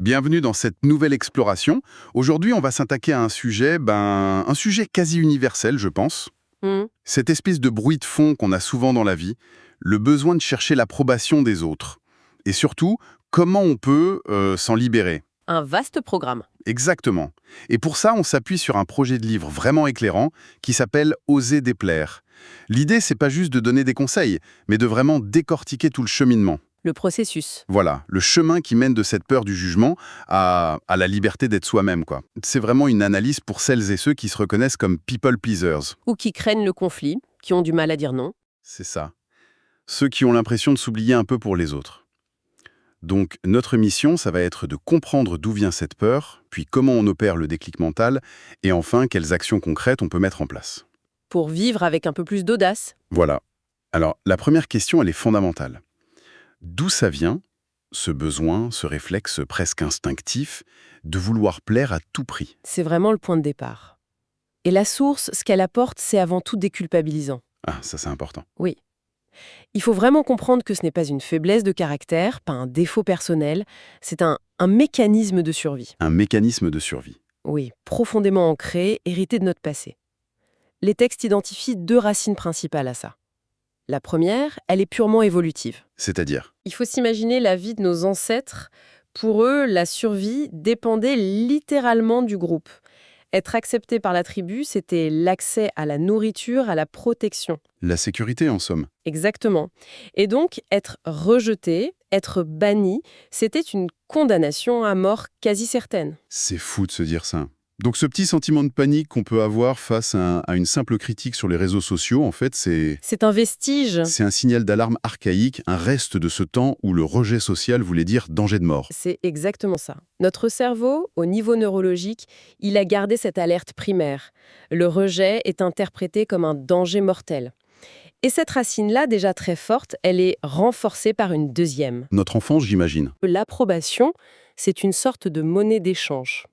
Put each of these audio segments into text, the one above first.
Bienvenue dans cette nouvelle exploration. Aujourd'hui, on va s'attaquer à un sujet quasi universel, je pense. Hmm. Cette espèce de bruit de fond qu'on a souvent dans la vie, le besoin de chercher l'approbation des autres. Et surtout, comment on peut s'en libérer. Un vaste programme. Exactement. Et pour ça, on s'appuie sur un projet de livre vraiment éclairant qui s'appelle Oser déplaire. L'idée, c'est pas juste de donner des conseils, mais de vraiment décortiquer tout le cheminement. Le processus. Voilà, le chemin qui mène de cette peur du jugement à la liberté d'être soi-même, quoi. C'est vraiment une analyse pour celles et ceux qui se reconnaissent comme people pleasers. Ou qui craignent le conflit, qui ont du mal à dire non. C'est ça. Ceux qui ont l'impression de s'oublier un peu pour les autres. Donc, notre mission, ça va être de comprendre d'où vient cette peur, puis comment on opère le déclic mental, et enfin, quelles actions concrètes on peut mettre en place. Pour vivre avec un peu plus d'audace. Voilà. Alors, la première question, elle est fondamentale. D'où ça vient, ce besoin, ce réflexe presque instinctif, de vouloir plaire à tout prix? C'est vraiment le point de départ. Et la source, ce qu'elle apporte, c'est avant tout déculpabilisant. Ah, ça c'est important. Oui. Il faut vraiment comprendre que ce n'est pas une faiblesse de caractère, pas un défaut personnel, c'est un mécanisme de survie. Un mécanisme de survie. Oui, profondément ancré, hérité de notre passé. Les textes identifient deux racines principales à ça. La première, elle est purement évolutive. C'est-à-dire? Il faut s'imaginer la vie de nos ancêtres. Pour eux, la survie dépendait littéralement du groupe. Être accepté par la tribu, c'était l'accès à la nourriture, à la protection. La sécurité, en somme. Exactement. Et donc, être rejeté, être banni, c'était une condamnation à mort quasi certaine. C'est fou de se dire ça. Donc ce petit sentiment de panique qu'on peut avoir face à une simple critique sur les réseaux sociaux, en fait, C'est un vestige. c'est un signal d'alarme archaïque, un reste de ce temps où le rejet social voulait dire danger de mort. C'est exactement ça. Notre cerveau, au niveau neurologique, il a gardé cette alerte primaire. Le rejet est interprété comme un danger mortel. Et cette racine-là, déjà très forte, elle est renforcée par une deuxième. Notre enfance, j'imagine. L'approbation, c'est une sorte de monnaie d'échange.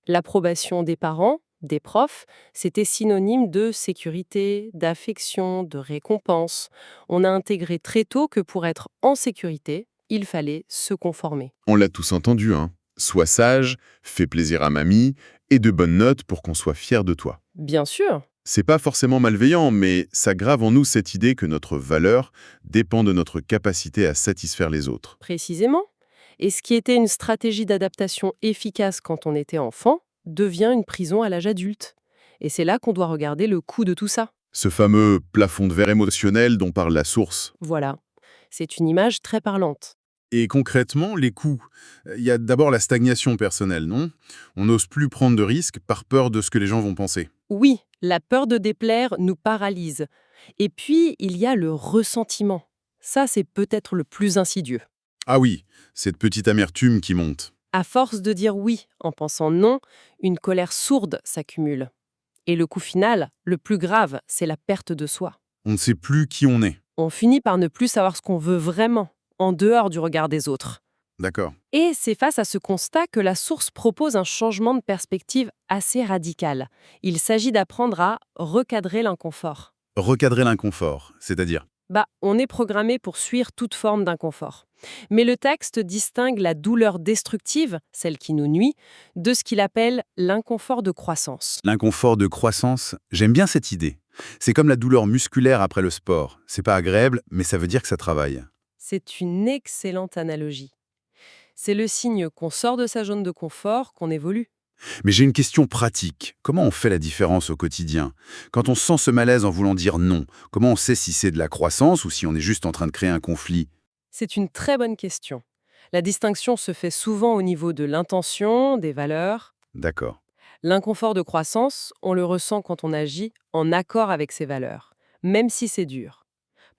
L'approbation des parents, des profs, c'était synonyme de sécurité, d'affection, de récompense. On a intégré très tôt que pour être en sécurité, il fallait se conformer. On l'a tous entendu, hein. Sois sage, fais plaisir à mamie, et de bonnes notes pour qu'on soit fier de toi. Bien sûr. C'est pas forcément malveillant, mais ça grave en nous cette idée que notre valeur dépend de notre capacité à satisfaire les autres. Précisément. Et ce qui était une stratégie d'adaptation efficace quand on était enfant devient une prison à l'âge adulte. Et c'est là qu'on doit regarder le coût de tout ça. Ce fameux plafond de verre émotionnel dont parle la source. Voilà. C'est une image très parlante. Et concrètement, les coûts. Il y a d'abord la stagnation personnelle, non? On n'ose plus prendre de risques par peur de ce que les gens vont penser. Oui, la peur de déplaire nous paralyse. Et puis, il y a le ressentiment. Ça, c'est peut-être le plus insidieux. Ah oui, cette petite amertume qui monte. À force de dire oui en pensant non, une colère sourde s'accumule. Et le coût final, le plus grave, c'est la perte de soi. On ne sait plus qui on est. On finit par ne plus savoir ce qu'on veut vraiment, en dehors du regard des autres. D'accord. Et c'est face à ce constat que la source propose un changement de perspective assez radical. Il s'agit d'apprendre à recadrer l'inconfort. Recadrer l'inconfort, c'est-à-dire? On est programmé pour fuir toute forme d'inconfort. Mais le texte distingue la douleur destructive, celle qui nous nuit, de ce qu'il appelle l'inconfort de croissance. L'inconfort de croissance, j'aime bien cette idée. C'est comme la douleur musculaire après le sport. C'est pas agréable, mais ça veut dire que ça travaille. C'est une excellente analogie. C'est le signe qu'on sort de sa zone de confort, qu'on évolue. Mais j'ai une question pratique. Comment on fait la différence au quotidien? Quand on sent ce malaise en voulant dire non, comment on sait si c'est de la croissance ou si on est juste en train de créer un conflit? C'est une très bonne question. La distinction se fait souvent au niveau de l'intention, des valeurs. D'accord. L'inconfort de croissance, on le ressent quand on agit en accord avec ses valeurs, même si c'est dur.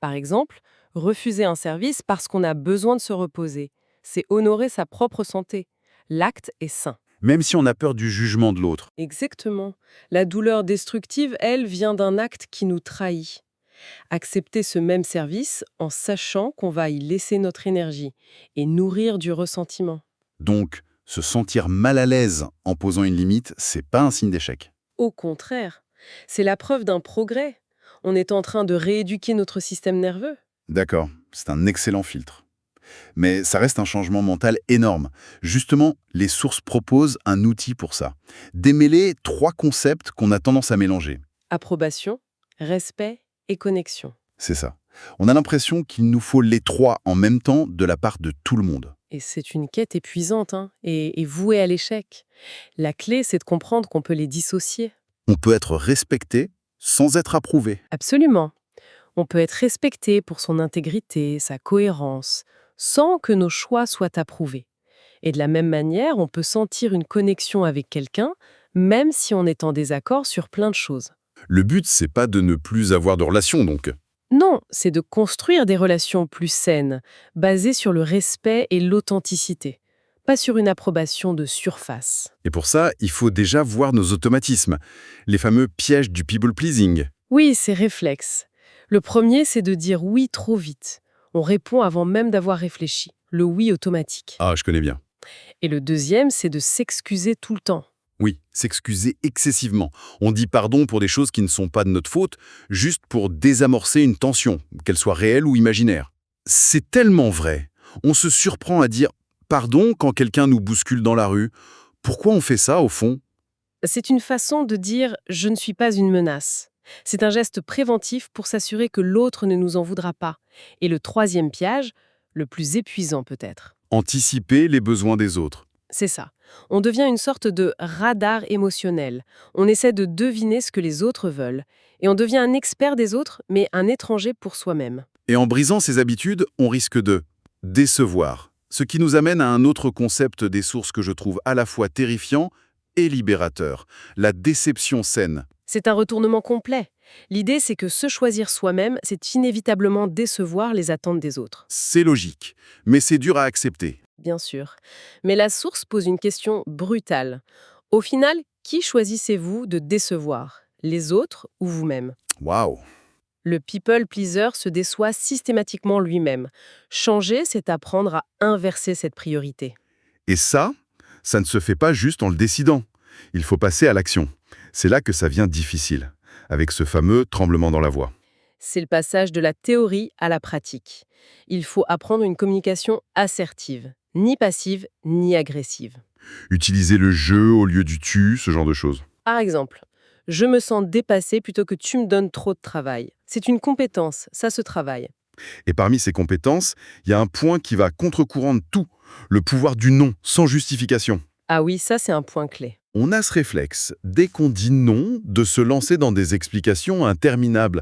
Par exemple, refuser un service parce qu'on a besoin de se reposer, c'est honorer sa propre santé. L'acte est sain. Même si on a peur du jugement de l'autre. Exactement. La douleur destructive, elle, vient d'un acte qui nous trahit. Accepter ce même service en sachant qu'on va y laisser notre énergie et nourrir du ressentiment. Donc, se sentir mal à l'aise en posant une limite, c'est pas un signe d'échec. Au contraire, c'est la preuve d'un progrès. On est en train de rééduquer notre système nerveux. D'accord, c'est un excellent filtre. Mais ça reste un changement mental énorme. Justement, les sources proposent un outil pour ça. Démêler 3 concepts qu'on a tendance à mélanger. Approbation, respect et connexion. C'est ça. On a l'impression qu'il nous faut les 3 en même temps de la part de tout le monde. Et c'est une quête épuisante et vouée à l'échec. La clé, c'est de comprendre qu'on peut les dissocier. On peut être respecté sans être approuvé. Absolument. On peut être respecté pour son intégrité, sa cohérence, sans que nos choix soient approuvés. Et de la même manière, on peut sentir une connexion avec quelqu'un, même si on est en désaccord sur plein de choses. Le but, c'est pas de ne plus avoir de relation, donc. Non, c'est de construire des relations plus saines, basées sur le respect et l'authenticité, pas sur une approbation de surface. Et pour ça, il faut déjà voir nos automatismes, les fameux pièges du people-pleasing. Oui, c'est réflexe. Le premier, c'est de dire oui trop vite. On répond avant même d'avoir réfléchi, le oui automatique. Ah, je connais bien. Et le deuxième, c'est de s'excuser tout le temps. Oui, s'excuser excessivement. On dit pardon pour des choses qui ne sont pas de notre faute, juste pour désamorcer une tension, qu'elle soit réelle ou imaginaire. C'est tellement vrai. On se surprend à dire pardon quand quelqu'un nous bouscule dans la rue. Pourquoi on fait ça, au fond? C'est une façon de dire « je ne suis pas une menace ». C'est un geste préventif pour s'assurer que l'autre ne nous en voudra pas. Et le troisième piège, le plus épuisant peut-être. Anticiper les besoins des autres. C'est ça. On devient une sorte de radar émotionnel. On essaie de deviner ce que les autres veulent. Et on devient un expert des autres, mais un étranger pour soi-même. Et en brisant ces habitudes, on risque de décevoir. Ce qui nous amène à un autre concept des sources que je trouve à la fois terrifiant et libérateur. La déception saine. C'est un retournement complet. L'idée, c'est que se choisir soi-même, c'est inévitablement décevoir les attentes des autres. C'est logique, mais c'est dur à accepter. Bien sûr. Mais la source pose une question brutale. Au final, qui choisissez-vous de décevoir? Les autres ou vous-même? Waouh! Le people pleaser se déçoit systématiquement lui-même. Changer, c'est apprendre à inverser cette priorité. Et ça ne se fait pas juste en le décidant. Il faut passer à l'action. C'est là que ça devient difficile, avec ce fameux tremblement dans la voix. C'est le passage de la théorie à la pratique. Il faut apprendre une communication assertive, ni passive, ni agressive. Utiliser le jeu au lieu du tu, ce genre de choses. Par exemple, je me sens dépassé plutôt que tu me donnes trop de travail. C'est une compétence, ça se travaille. Et parmi ces compétences, il y a un point qui va contre-courant de tout, le pouvoir du non, sans justification. Ah oui, ça c'est un point clé. On a ce réflexe, dès qu'on dit non, de se lancer dans des explications interminables.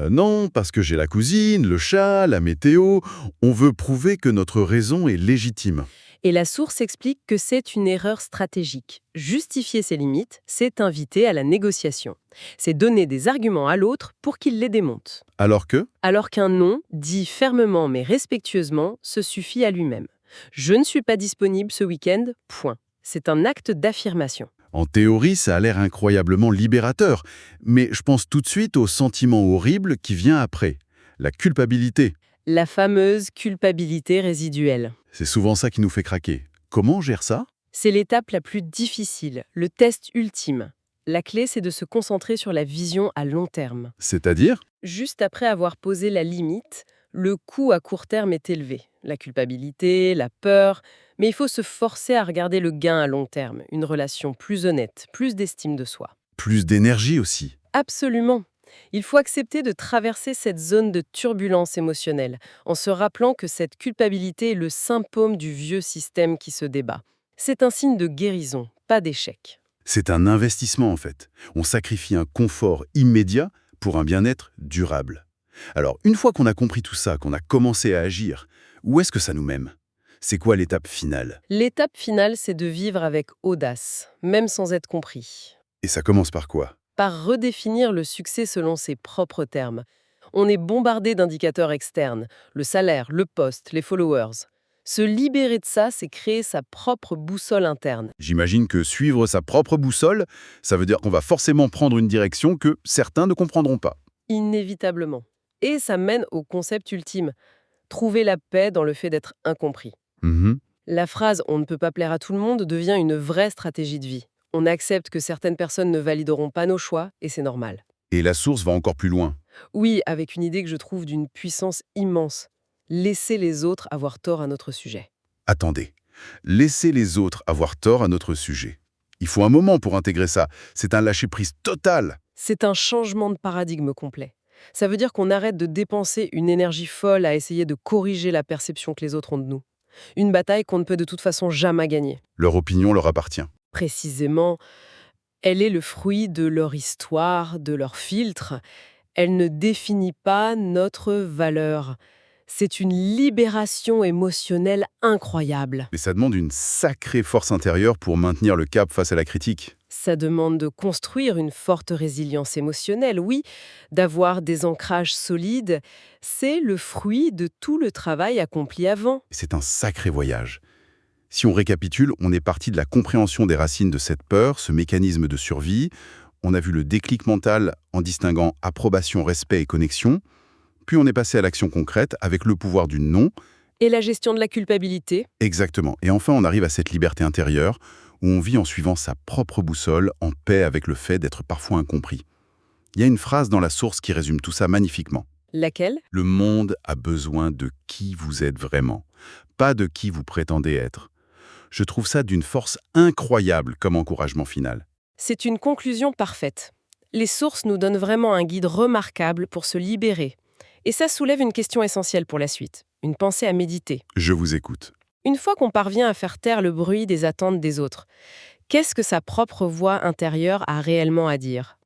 Non, parce que j'ai la cousine, le chat, la météo. On veut prouver que notre raison est légitime. Et la source explique que c'est une erreur stratégique. Justifier ses limites, c'est inviter à la négociation. C'est donner des arguments à l'autre pour qu'il les démonte. Alors qu'un non, dit fermement mais respectueusement, se suffit à lui-même. Je ne suis pas disponible ce week-end, point. C'est un acte d'affirmation. En théorie, ça a l'air incroyablement libérateur, mais je pense tout de suite au sentiment horrible qui vient après, la culpabilité. La fameuse culpabilité résiduelle. C'est souvent ça qui nous fait craquer. Comment on gère ça? C'est l'étape la plus difficile, le test ultime. La clé, c'est de se concentrer sur la vision à long terme. C'est-à-dire? Juste après avoir posé la limite, le coût à court terme est élevé. La culpabilité, la peur, mais il faut se forcer à regarder le gain à long terme, une relation plus honnête, plus d'estime de soi. Plus d'énergie aussi. Absolument. Il faut accepter de traverser cette zone de turbulence émotionnelle, en se rappelant que cette culpabilité est le symptôme du vieux système qui se débat. C'est un signe de guérison, pas d'échec. C'est un investissement en fait. On sacrifie un confort immédiat pour un bien-être durable. Alors, une fois qu'on a compris tout ça, qu'on a commencé à agir, où est-ce que ça nous mène? C'est quoi l'étape finale? L'étape finale, c'est de vivre avec audace, même sans être compris. Et ça commence par quoi? Par redéfinir le succès selon ses propres termes. On est bombardé d'indicateurs externes, le salaire, le poste, les followers. Se libérer de ça, c'est créer sa propre boussole interne. J'imagine que suivre sa propre boussole, ça veut dire qu'on va forcément prendre une direction que certains ne comprendront pas. Inévitablement. Et ça mène au concept ultime. Trouver la paix dans le fait d'être incompris. La phrase « on ne peut pas plaire à tout le monde » devient une vraie stratégie de vie. On accepte que certaines personnes ne valideront pas nos choix, et c'est normal. Et la source va encore plus loin. Oui, avec une idée que je trouve d'une puissance immense. laisser les autres avoir tort à notre sujet. Attendez, laisser les autres avoir tort à notre sujet. Il faut un moment pour intégrer ça. C'est un lâcher-prise total. C'est un changement de paradigme complet. Ça veut dire qu'on arrête de dépenser une énergie folle à essayer de corriger la perception que les autres ont de nous. Une bataille qu'on ne peut de toute façon jamais gagner. Leur opinion leur appartient. Précisément, elle est le fruit de leur histoire, de leur filtre. Elle ne définit pas notre valeur. C'est une libération émotionnelle incroyable. Mais ça demande une sacrée force intérieure pour maintenir le cap face à la critique. Ça demande de construire une forte résilience émotionnelle, oui, d'avoir des ancrages solides. C'est le fruit de tout le travail accompli avant. C'est un sacré voyage. Si on récapitule, on est parti de la compréhension des racines de cette peur, ce mécanisme de survie. On a vu le déclic mental en distinguant approbation, respect et connexion. Puis on est passé à l'action concrète avec le pouvoir du non. Et la gestion de la culpabilité? Exactement. Et enfin, on arrive à cette liberté intérieure où on vit en suivant sa propre boussole, en paix avec le fait d'être parfois incompris. Il y a une phrase dans la source qui résume tout ça magnifiquement. Laquelle? Le monde a besoin de qui vous êtes vraiment, pas de qui vous prétendez être. Je trouve ça d'une force incroyable comme encouragement final. C'est une conclusion parfaite. Les sources nous donnent vraiment un guide remarquable pour se libérer. Et ça soulève une question essentielle pour la suite, une pensée à méditer. Je vous écoute. Une fois qu'on parvient à faire taire le bruit des attentes des autres, qu'est-ce que sa propre voix intérieure a réellement à dire?